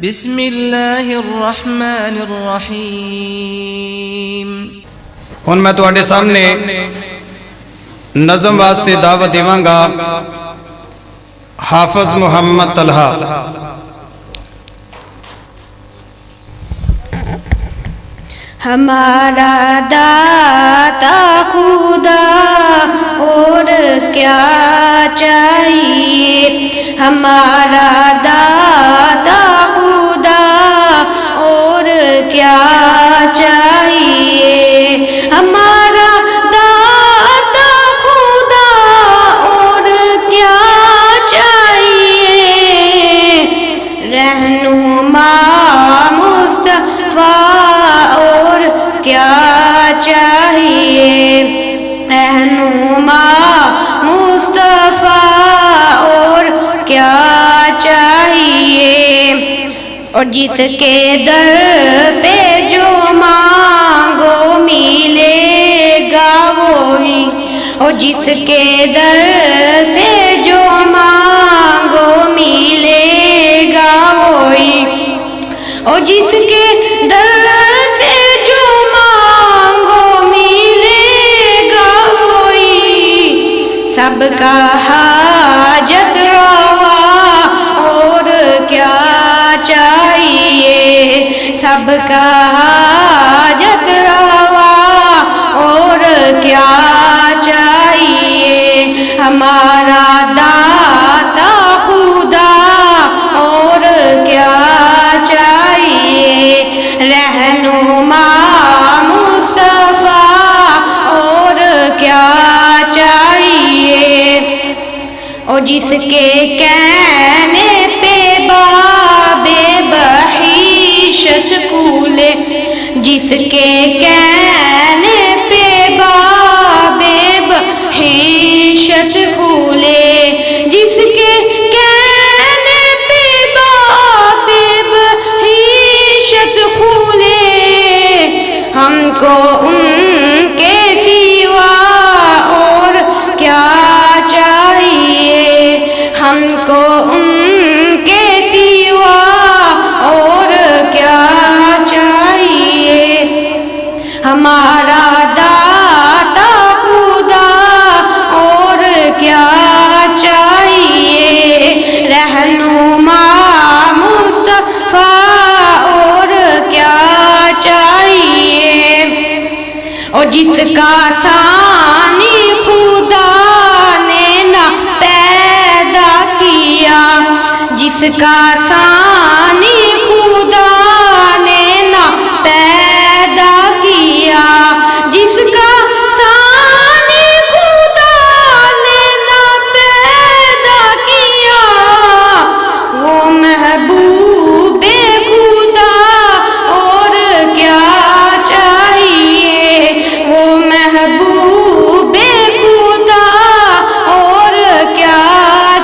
بسم اللہ الرحمن الرحیم۔ ہن میں تواڈے سامنے نظم واسطے دعوت دیواں گا حافظ محمد طلحہ۔ ہمارا داتا خدا اور کیا چاہیے، ہمارا داتا خدا اور کیا چاہیے، ہمارا داتا خدا اور کیا چاہیے، رہنما مصطفیٰ اور کیا چاہیے، رہنما مصطفیٰ اور کیا چاہیے، اور جس کے در پہ جو مانگو ملے گا وہی، اور جس کے در سے جو مانگو ملے گا وہی، اور جس کے در سے جو مانگو ملے گا وہی، سب کا حاجت روا اور کیا چاہیے، سب کا حاجت روا اور کیا چاہیے، ہمارا داتا خدا اور کیا چاہیے، رہنما مصطفیٰ اور کیا چاہیے، اور جس کے کہنے پہ باب بحیشت کھولے، جس کے کہنے پہ باب بحیشت کھولے، جس کے کہنے پہ باب بحیشت کھولے، ہم کو ان کے سوا اور کیا چاہیے، ہم کو ان کے سوا اور کیا چاہیے، ہمارا داتا خدا اور کیا چاہیے، رہنما مصطفیٰ اور کیا چاہیے، اور جس کا ثانی خدا نے نہ پیدا کیا، جس کا ثانی خدا نے نہ پیدا کیا، جس کا ثانی خدا نے نہ پیدا کیا، وہ محبوب خدا اور کیا چاہیے، وہ محبوب خدا اور کیا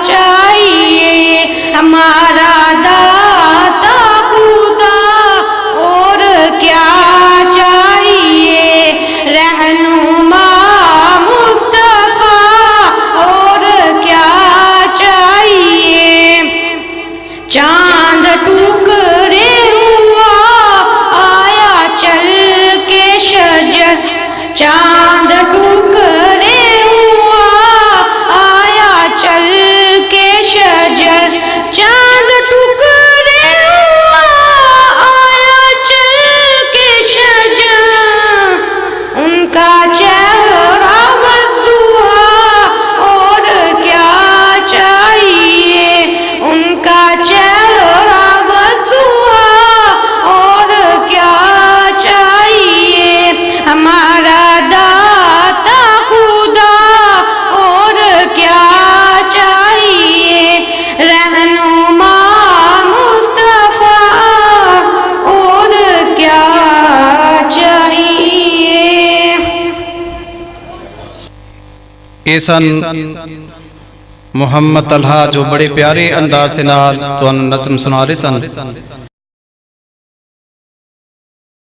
چاہیے، ہمارا داتا خدا اور کیا چاہیے، رہنما مصطفیٰ اور کیا چاہیے، چاند ٹکڑے ہوا آیا چل کے شجر، چاند ٹکڑے ہوا آیا چل کے شجر، چاند ٹکڑے ہوا آیا چل کے شجر، ان کا چہرہ والضحیٰ اور کیا چاہیے، ان کا چہرہ والضحیٰ اور کیا چاہیے، ہمارا داتا خدا اور کیا چاہیے، رہنما مصطفیٰ اور کیا چاہیے۔ اے سن محمد طلحہ جو بڑے پیارے انداز سے نال تانوں نظم سنا رہے سن۔